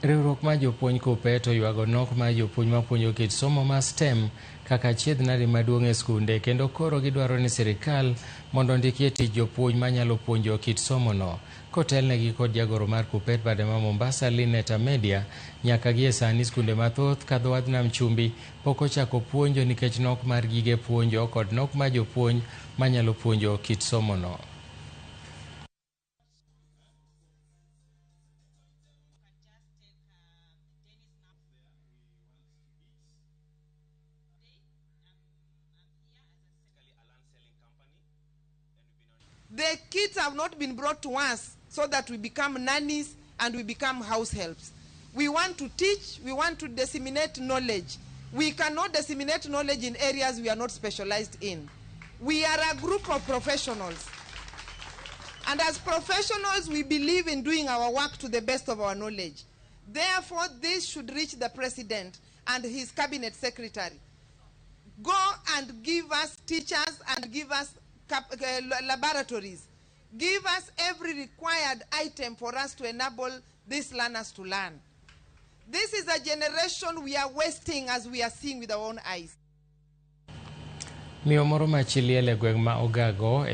Riwruok mar jopuonj KUPPET ywago nok mar jopuonj mapuonjo kit somo mar STEM kaka achiedhnade maduong' e skunde, kendo koro gidwaro ni sirikal mondo ondikie tich jopuonj manyalo puonjo kit somono. Kotelnegi kod jagoro mar KUPPET bade ma Mombasa, Lineta Media, nyaka gie sani skunde mathoth ka dho wadh nam chumbi pok ochako puonjo nikech nok mar gige puonjo kod nok mar jopuonj manyalo puonjo kit somono. The kids have not been brought to us so that we become nannies and we become house helps. We want to teach, we want to disseminate knowledge. We cannot disseminate knowledge in areas we are not specialized in. We are a group of professionals. And as professionals, we believe in doing our work to the best of our knowledge. Therefore, this should reach the president and his cabinet secretary. Go and give us teachers and give us laboratories. Give us every required item for us to enable these learners to learn. This is a generation we are wasting, as we are seeing with our own eyes. Miyo moro ma Chiliele gweng' ma Ogago